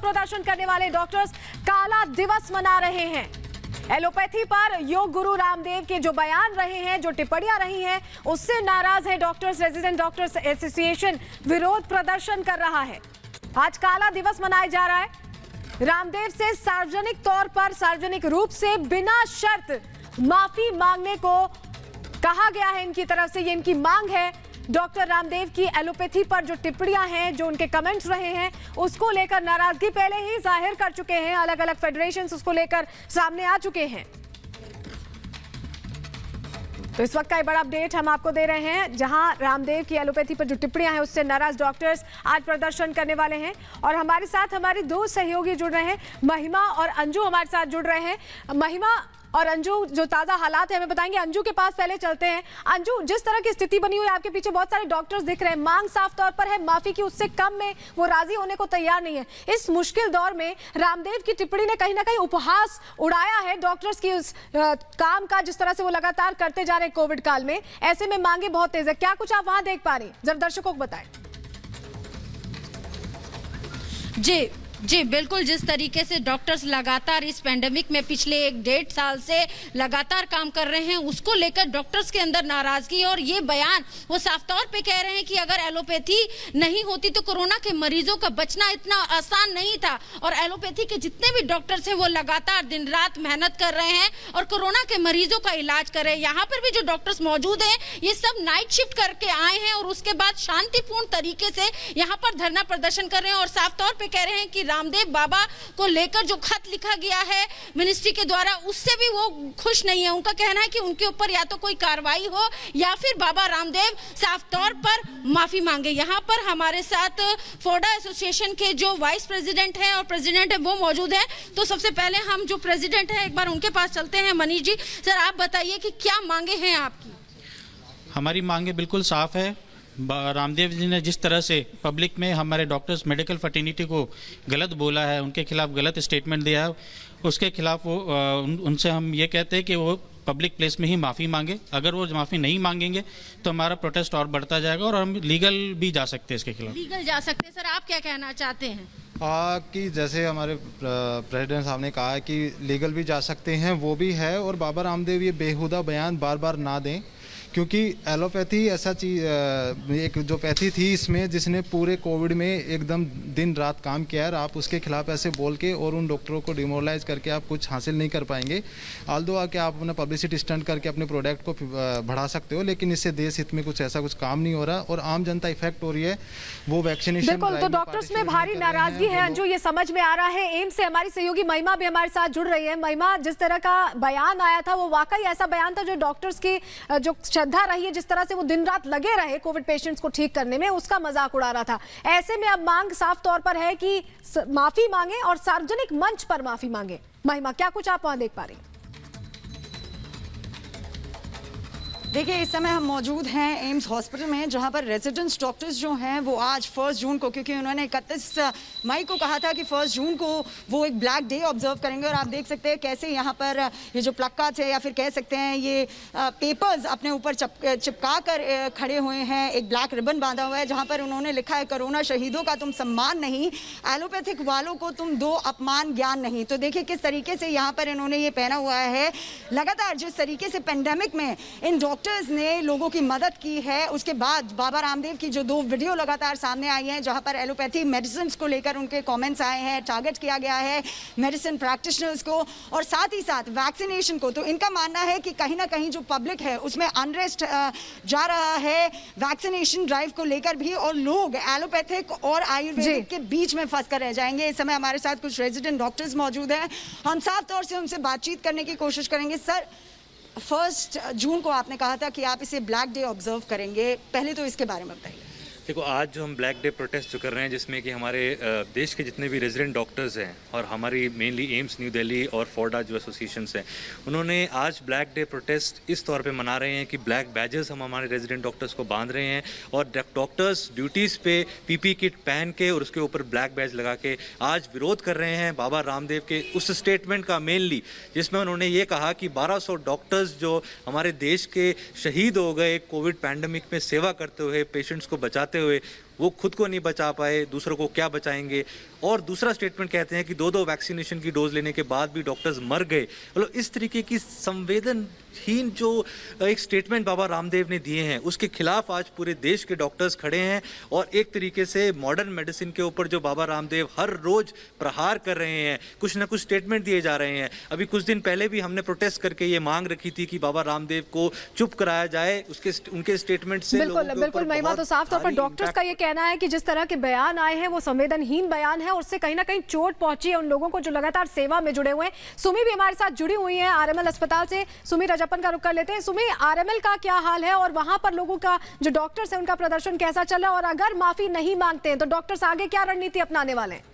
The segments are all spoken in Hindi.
प्रदर्शन करने वाले डॉक्टर्स काला दिवस मना रहे हैं। एलोपैथी पर योग गुरु रामदेव के जो बयान रहे हैं, जो टिप्पणियां रही हैं, उससे नाराज है डॉक्टर्स। रेजिडेंट डॉक्टर्स एसोसिएशन विरोध प्रदर्शन कर रहा है। आज काला दिवस मनाया जा रहा है। रामदेव से सार्वजनिक तौर पर, सार्वजनिक रूप से बिना शर्त माफी मांगने को कहा गया है इनकी तरफ से। ये इनकी मांग है। डॉक्टर रामदेव की एलोपैथी पर जो टिप्पणियां हैं, जो उनके कमेंट्स रहे हैं, उसको लेकर नाराजगी पहले ही जाहिर कर चुके हैं। अलग अलग फेडरेशंस उसको लेकर सामने आ चुके हैं। तो इस वक्त का एक बड़ा अपडेट हम आपको दे रहे हैं, जहां रामदेव की एलोपैथी पर जो टिप्पणियां हैं उससे नाराज डॉक्टर्स आज प्रदर्शन करने वाले हैं। और हमारे साथ हमारी दो सहयोगी जुड़ रहे हैं, महिमा और अंजू हमारे साथ जुड़ रहे हैं। महिमा और अंजू, जो ताजा हालात है हमें बताएंगे। अंजू के पास पहले चलते हैं। अंजू, जिस तरह की स्थिति बनी हुई है, आपके पीछे बहुत सारे डॉक्टर्स दिख रहे हैं, मांग साफ तौर पर है माफी की, उससे कम में वो राजी होने को तैयार नहीं है। इस मुश्किल दौर में रामदेव की टिप्पणी ने कहीं ना कहीं उपहास उड़ाया है डॉक्टर्स की उस काम का, जिस तरह से वो लगातार करते जा रहे हैं कोविड काल में। ऐसे में मांगे बहुत तेज है। क्या कुछ आप वहां देख पा रही हैं, जरा दर्शकों को बताएं। जी बिल्कुल, जिस तरीके से डॉक्टर्स लगातार इस पेंडेमिक में पिछले 1-1.5 साल से लगातार काम कर रहे हैं, उसको लेकर डॉक्टर्स के अंदर नाराजगी। और ये बयान वो साफ तौर पे कह रहे हैं कि अगर एलोपैथी नहीं होती तो कोरोना के मरीजों का बचना इतना आसान नहीं था। और एलोपैथी के जितने भी डॉक्टर्स हैं वो लगातार दिन रात मेहनत कर रहे हैं और कोरोना के मरीजों का इलाज कर रहे हैं। यहाँ पर भी जो डॉक्टर्स मौजूद हैं, ये सब नाइट शिफ्ट करके आए हैं और उसके बाद शांतिपूर्ण तरीके से यहाँ पर धरना प्रदर्शन कर रहे हैं। और साफ तौर पर कह रहे हैं कि रामदेव बाबा को लेकर जो खत लिखा गया है मिनिस्ट्री के द्वारा, उससे भी वो खुश नहीं है। उनका कहना है कि उनके ऊपर या तो कोई कार्रवाई हो या फिर बाबा रामदेव साफ तौर पर माफी मांगे। यहाँ पर हमारे साथ फोर्डा एसोसिएशन के जो वाइस प्रेसिडेंट हैं और प्रेसिडेंट है वो मौजूद हैं। तो सबसे पहले हम जो प्रेसिडेंट हैं एक बार उनके पास चलते हैं। मनीष जी, सर आप बताइए कि क्या मांगे हैं आपकी? हमारी मांगे बिल्कुल साफ है। रामदेव जी ने जिस तरह से पब्लिक में हमारे डॉक्टर्स मेडिकल फर्टिनिटी को गलत बोला है, उनके खिलाफ गलत स्टेटमेंट दिया है, उसके खिलाफ वो उनसे हम ये कहते हैं कि वो पब्लिक प्लेस में ही माफ़ी मांगे। अगर वो माफ़ी नहीं मांगेंगे तो हमारा प्रोटेस्ट और बढ़ता जाएगा और हम लीगल भी जा सकते हैं इसके खिलाफ। लीगल जा सकते हैं। सर आप क्या कहना चाहते हैं? कि जैसे हमारे प्रेसिडेंट साहब ने कहा है कि लीगल भी जा सकते हैं, वो भी है। और बाबा रामदेव ये बेहुदा बयान बार बार ना दें, क्योंकि एलोपैथी ऐसा चीज़, एक जो पैथी थी इसमें जिसने पूरे कोविड में एकदम दिन रात काम किया है। आप उसके खिलाफ ऐसे बोल के और उन डॉक्टरों को डिमोरलाइज करके आप कुछ हासिल नहीं कर पाएंगे। ऑल्दो आके आप अपना पब्लिसिटी स्टंट करके अपने प्रोडक्ट को बढ़ा सकते हो, लेकिन इससे देश हित में कुछ ऐसा कुछ काम नहीं हो रहा और आम जनता इफेक्ट हो रही है। वो वैक्सीनेशन बिल्कुल, तो डॉक्टर्स में भारी नाराजगी है अंजू, ये समझ में आ रहा है। एम्स से हमारी सहयोगी महिमा भी हमारे साथ जुड़ रही है। महिमा, जिस तरह का बयान आया था वो वाकई ऐसा बयान था जो डॉक्टर्स की जो श्रद्धा रही है, जिस तरह से वो दिन रात लगे रहे कोविड पेशेंट्स को ठीक करने में, उसका मजाक उड़ा रहा था। ऐसे में अब मांग साफ तौर पर है कि माफी मांगे और सार्वजनिक मंच पर माफी मांगे। महिमा, क्या कुछ आप वहां देख पा रही हैं? देखिए, इस समय हम मौजूद हैं एम्स हॉस्पिटल में, जहां पर रेजिडेंट्स डॉक्टर्स जो हैं वो आज 1 जून को, क्योंकि उन्होंने 31 मई को कहा था कि 1 जून को वो एक ब्लैक डे ऑब्जर्व करेंगे। और आप देख सकते हैं कैसे यहाँ पर ये जो प्लकार्ड्स है या फिर कह सकते हैं ये पेपर्स अपने ऊपर चिपका कर खड़े हुए हैं। एक ब्लैक रिबन बांधा हुआ है जहाँ पर उन्होंने लिखा है, कोरोना शहीदों का तुम सम्मान नहीं, एलोपैथिक वालों को तुम दो अपमान ज्ञान नहीं। तो देखिए किस तरीके से यहाँ पर इन्होंने ये पहना हुआ है। लगातार जिस तरीके से पेंडेमिक में इन डॉक्टर्स ने लोगों की मदद की है, उसके बाद बाबा रामदेव की जो 2 वीडियो लगातार सामने आई हैं जहां पर एलोपैथी मेडिसिन को लेकर उनके कमेंट्स आए हैं, टारगेट किया गया है मेडिसिन प्रैक्टिशनर्स को और साथ ही साथ वैक्सीनेशन को। तो इनका मानना है कि कहीं ना कहीं जो पब्लिक है उसमें अनरेस्ट जा रहा है वैक्सीनेशन ड्राइव को लेकर भी, और लोग एलोपैथिक और आयुर्वेदिक के बीच में फंस कर रह जाएंगे। इस समय हमारे साथ कुछ रेजिडेंट डॉक्टर्स मौजूद हैं, हम साफ तौर से उनसे बातचीत करने की कोशिश करेंगे। सर, 1 जून को आपने कहा था कि आप इसे ब्लैक डे ऑब्जर्व करेंगे, पहले तो इसके बारे में बताइए। देखो, आज जो हम ब्लैक डे प्रोटेस्ट जो कर रहे हैं, जिसमें कि हमारे देश के जितने भी रेजिडेंट डॉक्टर्स हैं और हमारी मेनली एम्स न्यू दिल्ली और फोर्डा जो एसोसिएशंस हैं, उन्होंने आज ब्लैक डे प्रोटेस्ट इस तौर पे मना रहे हैं कि ब्लैक बैजेस हम हमारे रेजिडेंट डॉक्टर्स को बांध रहे हैं और डॉक्टर्स ड्यूटीज़ पे पीपी किट पहन के और उसके ऊपर ब्लैक बैज लगा के आज विरोध कर रहे हैं बाबा रामदेव के उस स्टेटमेंट का, मेनली जिसमें उन्होंने ये कहा कि 1200 डॉक्टर्स जो हमारे देश के शहीद हो गए कोविड पैंडमिक में सेवा करते हुए, पेशेंट्स को बचाते हुए, वो खुद को नहीं बचा पाए, दूसरों को क्या बचाएंगे। और दूसरा स्टेटमेंट कहते हैं कि 2-2 वैक्सीनेशन की डोज लेने के बाद भी डॉक्टर्स मर गए। मतलब इस तरीके की संवेदनहीन जो एक स्टेटमेंट बाबा रामदेव ने दिए हैं, उसके खिलाफ आज पूरे देश के डॉक्टर्स खड़े हैं। और एक तरीके से मॉडर्न मेडिसिन के ऊपर जो बाबा रामदेव हर रोज प्रहार कर रहे हैं, कुछ ना कुछ स्टेटमेंट दिए जा रहे हैं। अभी कुछ दिन पहले भी हमने प्रोटेस्ट करके ये मांग रखी थी कि बाबा रामदेव को चुप कराया जाए, उनके स्टेटमेंट से बिल्कुल बिल्कुल महिमा, तो साफ तौर पर डॉक्टर्स का ये कहना है कि जिस तरह के बयान आए हैं वो संवेदनहीन बयान है और उससे कहीं ना कहीं चोट पहुंची है उन लोगों को जो लगातार सेवा में जुड़े हुए हैं। सुमी भी हमारे साथ जुड़ी हुई है आरएमएल अस्पताल से। सुमी रजप्पन का रुख कर लेते हैं। सुमी, आरएमएल का क्या हाल है और वहां पर लोगों का जो डॉक्टर्स है उनका प्रदर्शन कैसा चल रहा है, और अगर माफी नहीं मांगते हैं तो डॉक्टर्स आगे क्या रणनीति अपनाने वाले हैं?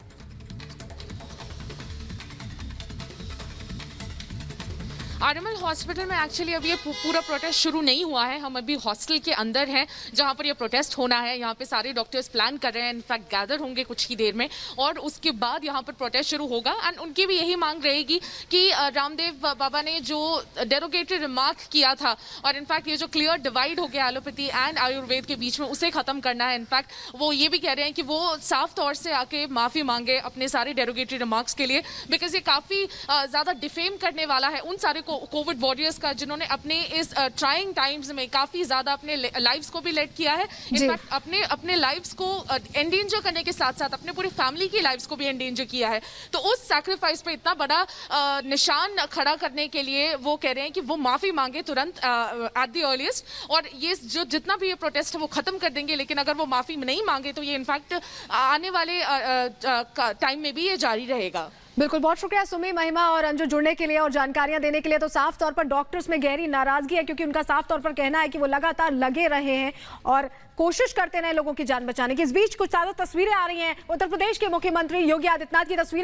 आरएमएल हॉस्पिटल में एक्चुअली अभी ये पूरा प्रोटेस्ट शुरू नहीं हुआ है। हम अभी हॉस्टल के अंदर हैं जहां पर ये प्रोटेस्ट होना है। यहाँ पे सारे डॉक्टर्स प्लान कर रहे हैं, इनफैक्ट गैदर होंगे कुछ ही देर में, और उसके बाद यहाँ पर प्रोटेस्ट शुरू होगा। एंड उनकी भी यही मांग रहेगी कि रामदेव बाबा ने जो डेरोगेटरी रिमार्क किया था, और इनफैक्ट ये जो क्लियर डिवाइड हो गया एलोपैथी एंड आयुर्वेद के बीच में, उसे खत्म करना है। इनफैक्ट वो ये भी कह रहे हैं कि वो साफ तौर से आके माफी मांगे अपने सारे डेरोगेटरी रिमार्क्स के लिए, बिकॉज ये काफी ज्यादा डिफेम करने वाला है उन सारे कोविड वॉरियर्स का जिन्होंने अपने इस ट्राइंग टाइम्स में काफी ज्यादा अपने लाइव्स को भी लेट किया है। इनफैक्ट अपने लाइव्स को एंडेंजर करने के साथ साथ अपने पूरी फैमिली की लाइव्स को भी एंडेंजर किया है। तो उस सैक्रिफाइस पे इतना बड़ा निशान खड़ा करने के लिए वो कह रहे हैं कि वो माफी मांगे तुरंत एट द अर्लीस्ट, और ये जो जितना भी ये प्रोटेस्ट है वो खत्म कर देंगे। लेकिन अगर वो माफी नहीं मांगे तो ये इनफैक्ट आने वाले टाइम में भी ये जारी रहेगा। बिल्कुल, बहुत शुक्रिया सुमी, महिमा और अंजू जुड़ने के लिए और जानकारियां देने के लिए। तो साफ तौर पर डॉक्टर्स में गहरी नाराजगी है क्योंकि उनका साफ तौर पर कहना है कि वो लगातार लगे रहे हैं और कोशिश करते रहे लोगों की जान बचाने की। इस बीच कुछ ताज़ा तस्वीरें आ रही हैं उत्तर प्रदेश के मुख्यमंत्री योगी आदित्यनाथ की तस्वीर।